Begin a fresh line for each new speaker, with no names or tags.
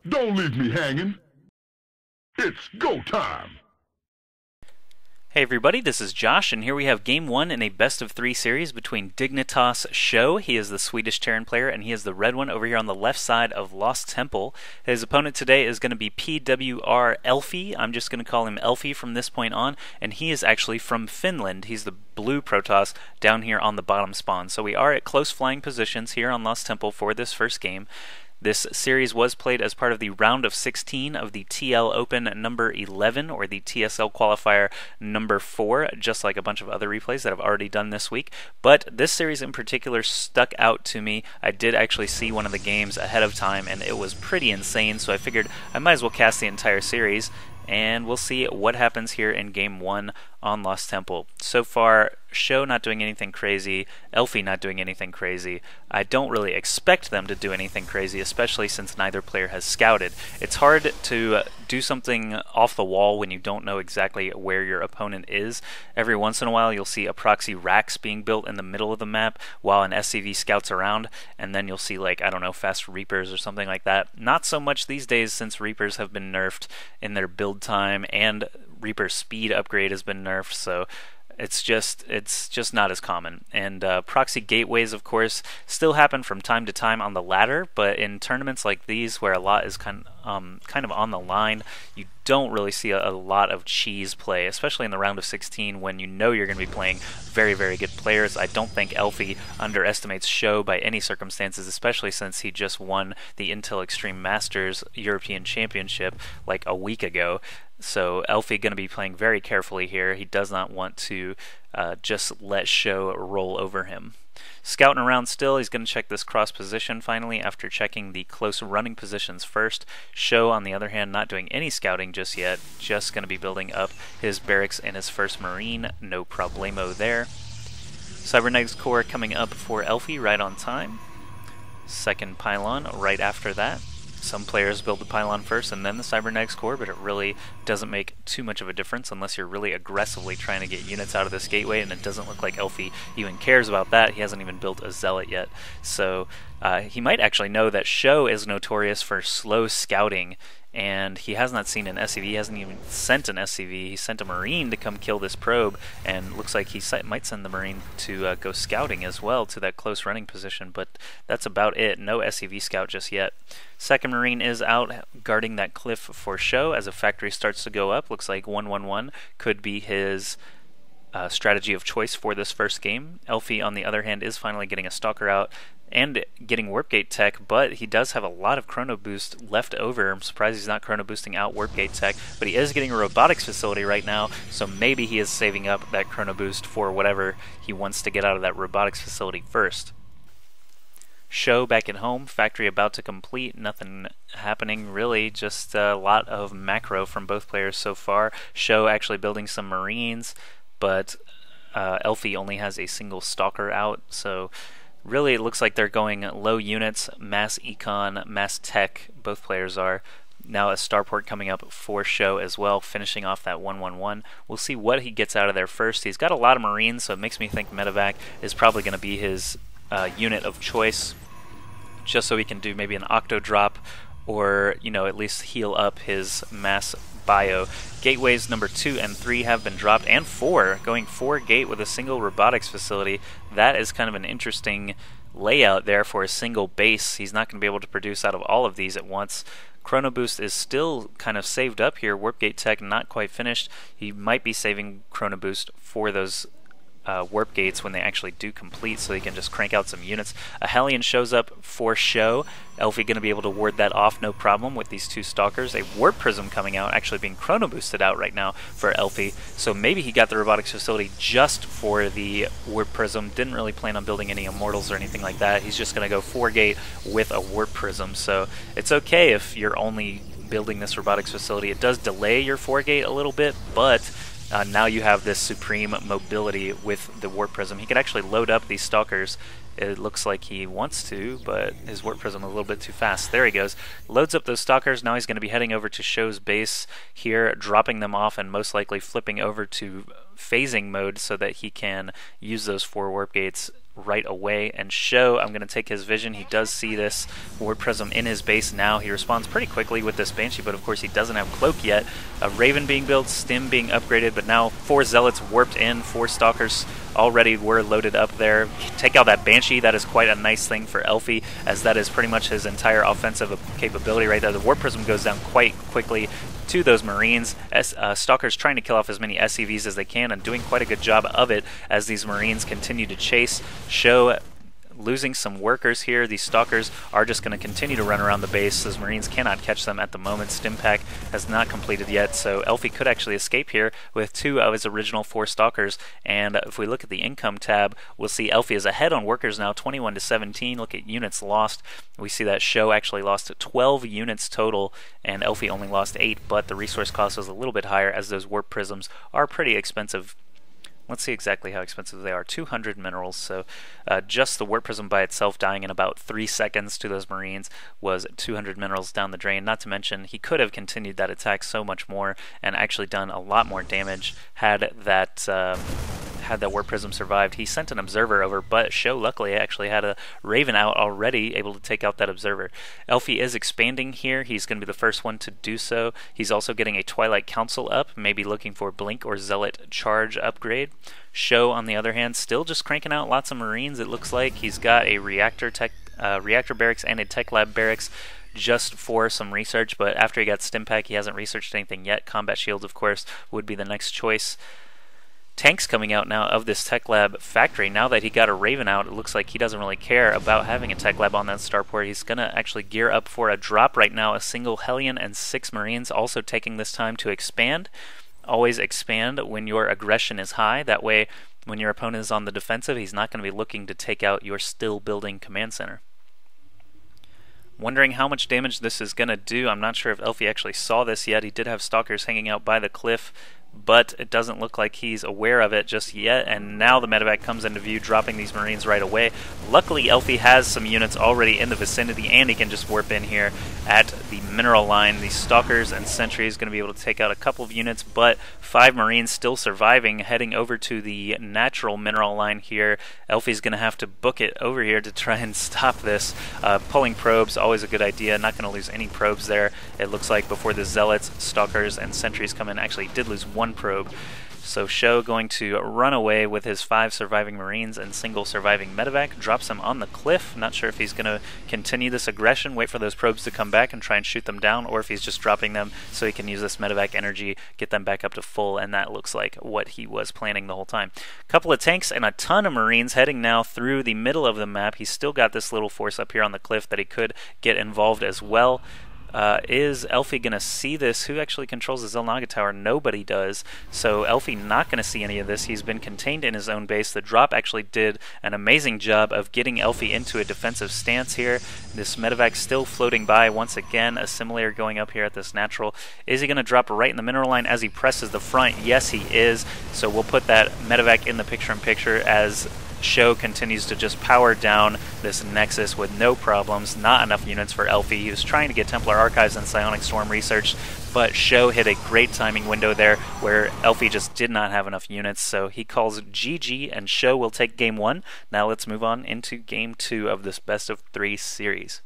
Don't leave me hanging. It's go time.
Hey everybody, this is Josh, and here we have Game 1 in a best-of-3 series between Dignitas SjoW, he is the Swedish Terran player, and he is the red one over here on the left side of Lost Temple. His opponent today is going to be PWR Elfi, I'm just going to call him Elfi from this point on, and he is actually from Finland. He's the blue Protoss down here on the bottom spawn. So we are at close flying positions here on Lost Temple for this first game. This series was played as part of the round of 16 of the TL Open number 11, or the TSL qualifier number 4, just like a bunch of other replays that I've already done this week. But this series in particular stuck out to me. I did actually see one of the games ahead of time, and it was pretty insane, so I figured I might as well cast the entire series, and we'll see what happens here in Game 1 on Lost Temple. So far, SjoW not doing anything crazy, Elfi not doing anything crazy. I don't really expect them to do anything crazy, especially since neither player has scouted. It's hard to do something off the wall when you don't know exactly where your opponent is. Every once in a while you'll see a proxy racks being built in the middle of the map while an SCV scouts around, and then you'll see, like, I don't know, fast Reapers or something like that. Not so much these days, since Reapers have been nerfed in their build time, and Reaper speed upgrade has been nerfed, so it's just not as common. And proxy gateways, of course, still happen from time to time on the ladder, but in tournaments like these where a lot is kind of on the line, you don't really see a lot of cheese play, especially in the round of 16 when you know you're going to be playing very, very good players. I don't think Elfi underestimates SjoW by any circumstances, especially since he just won the Intel Extreme Masters European Championship like a week ago. So Elfi going to be playing very carefully here. He does not want to just let SjoW roll over him. Scouting around still, he's going to check this cross position finally after checking the close running positions first. SjoW, on the other hand, not doing any scouting just yet, just going to be building up his barracks and his first Marine, no problemo there. Cybernetics core coming up for Elfi right on time. Second pylon right after that. Some players build the pylon first and then the cybernetics core, but it really doesn't make too much of a difference unless you're really aggressively trying to get units out of this gateway, and it doesn't look like Elfi even cares about that. He hasn't even built a zealot yet, so he might actually know that SjoW is notorious for slow scouting, and he has not seen an SCV. He hasn't even sent an SCV. He sent a Marine to come kill this probe, and looks like he might send the Marine to go scouting as well to that close running position, but that's about it. No SCV scout just yet. Second Marine is out guarding that cliff for SjoW as a factory starts to go up. Looks like 111 could be his strategy of choice for this first game. Elfi, on the other hand, is finally getting a Stalker out and getting Warp Gate tech, but he does have a lot of Chrono Boost left over. I'm surprised he's not Chrono Boosting out Warp Gate tech, but he is getting a Robotics facility right now, so maybe he is saving up that Chrono Boost for whatever he wants to get out of that Robotics facility first. SjoW back at home, factory about to complete, nothing happening really, just a lot of macro from both players so far. SjoW actually building some Marines, but Elfi only has a single Stalker out, so really it looks like they're going low units, mass econ, mass tech, both players are. Now a starport coming up for SjoW as well, finishing off that 111. We'll see what he gets out of there first. He's got a lot of Marines, so it makes me think Medevac is probably going to be his unit of choice, just so he can do maybe an Octo drop, or, you know, at least heal up his mass bio. Gateways number 2 and 3 have been dropped, and 4, going 4 gate with a single robotics facility. That is kind of an interesting layout there for a single base. He's not going to be able to produce out of all of these at once. Chrono Boost is still kind of saved up here. Warp Gate tech not quite finished. He might be saving Chrono Boost for those warp gates when they actually do complete, so he can just crank out some units. A Hellion shows up for SjoW. Elfi going to be able to ward that off no problem with these 2 Stalkers. A Warp Prism coming out, actually being Chrono Boosted out right now for Elfi, so maybe he got the Robotics facility just for the Warp Prism. Didn't really plan on building any Immortals or anything like that. He's just going to go 4 gate with a Warp Prism, so it's okay if you're only building this Robotics facility. It does delay your 4 gate a little bit, but now you have this supreme mobility with the Warp Prism. He could actually load up these Stalkers. It looks like he wants to, but his Warp Prism a little bit too fast. There he goes. Loads up those Stalkers. Now he's going to be heading over to SjoW's base here, dropping them off, and most likely flipping over to phasing mode so that he can use those 4 Warp Gates right away. And SjoW, I'm going to take his vision. He does see this Warp Prism in his base now. He responds pretty quickly with this Banshee, but of course he doesn't have Cloak yet. A Raven being built, Stim being upgraded, but now 4 Zealots warped in, 4 Stalkers already were loaded up there. Take out that Banshee, that is quite a nice thing for Elfi, as that is pretty much his entire offensive capability right there. The Warp Prism goes down quite quickly to those Marines. Stalkers trying to kill off as many SCVs as they can and doing quite a good job of it as these Marines continue to chase. SjoW losing some workers here. These Stalkers are just going to continue to run around the base. Those Marines cannot catch them at the moment. Stim pack has not completed yet, so Elfi could actually escape here with 2 of his original 4 Stalkers. And if we look at the income tab, we'll see Elfi is ahead on workers now, 21 to 17. Look at units lost. We see that SjoW actually lost 12 units total, and Elfi only lost 8, but the resource cost was a little bit higher as those Warp Prisms are pretty expensive. Let's see exactly how expensive they are. 200 minerals, so just the Warp Prism by itself dying in about 3 seconds to those Marines was 200 minerals down the drain. Not to mention, he could have continued that attack so much more and actually done a lot more damage had that Warp Prism survived. He sent an Observer over, but SjoW luckily actually had a Raven out already, able to take out that Observer. Elfi is expanding here. He's going to be the first one to do so. He's also getting a Twilight Council up, maybe looking for Blink or Zealot Charge upgrade. SjoW, on the other hand, still just cranking out lots of Marines, it looks like. He's got a Reactor Barracks and a Tech Lab Barracks just for some research, but after he got Stim pack, he hasn't researched anything yet. Combat Shields, of course, would be the next choice. Tanks coming out now of this Tech Lab factory. Now that he got a Raven out, it looks like he doesn't really care about having a Tech Lab on that starport. He's going to actually gear up for a drop right now, a single Hellion and 6 Marines, also taking this time to expand. Always expand when your aggression is high. That way, when your opponent is on the defensive, he's not going to be looking to take out your still building command center. Wondering how much damage this is going to do. I'm not sure if Elfi actually saw this yet. He did have Stalkers hanging out by the cliff, but it doesn't look like he's aware of it just yet, and now the medevac comes into view, dropping these Marines right away. Luckily, Elfi has some units already in the vicinity, and he can just warp in here at the mineral line. These Stalkers and Sentries going to be able to take out a couple of units, but 5 Marines still surviving, heading over to the natural mineral line here. Elfi's going to have to book it over here to try and stop this. Pulling probes, always a good idea. Not going to lose any probes there, it looks like, before the Zealots, Stalkers, and Sentries come in. Actually, did lose 1 probe. So SjoW going to run away with his 5 surviving Marines and single surviving medevac, drops him on the cliff. Not sure if he's going to continue this aggression, wait for those probes to come back and try and shoot them down, or if he's just dropping them so he can use this medevac energy, get them back up to full, and that looks like what he was planning the whole time. Couple of tanks and a ton of Marines heading now through the middle of the map. He's still got this little force up here on the cliff that he could get involved as well. Is Elfi going to see this? Who actually controls the Xel'Naga Tower? Nobody does. So Elfi not going to see any of this. He's been contained in his own base. The drop actually did an amazing job of getting Elfi into a defensive stance here. This medevac still floating by once again. Assimilator going up here at this natural. Is he going to drop right in the mineral line as he presses the front? Yes, he is. So we'll put that medevac in the picture-in-picture as SjoW continues to just power down this Nexus with no problems. Not enough units for Elfi. He was trying to get Templar Archives and Psionic Storm researched, but SjoW hit a great timing window there where Elfi just did not have enough units, so he calls GG, and SjoW will take Game 1. Now let's move on into Game 2 of this best of 3 series.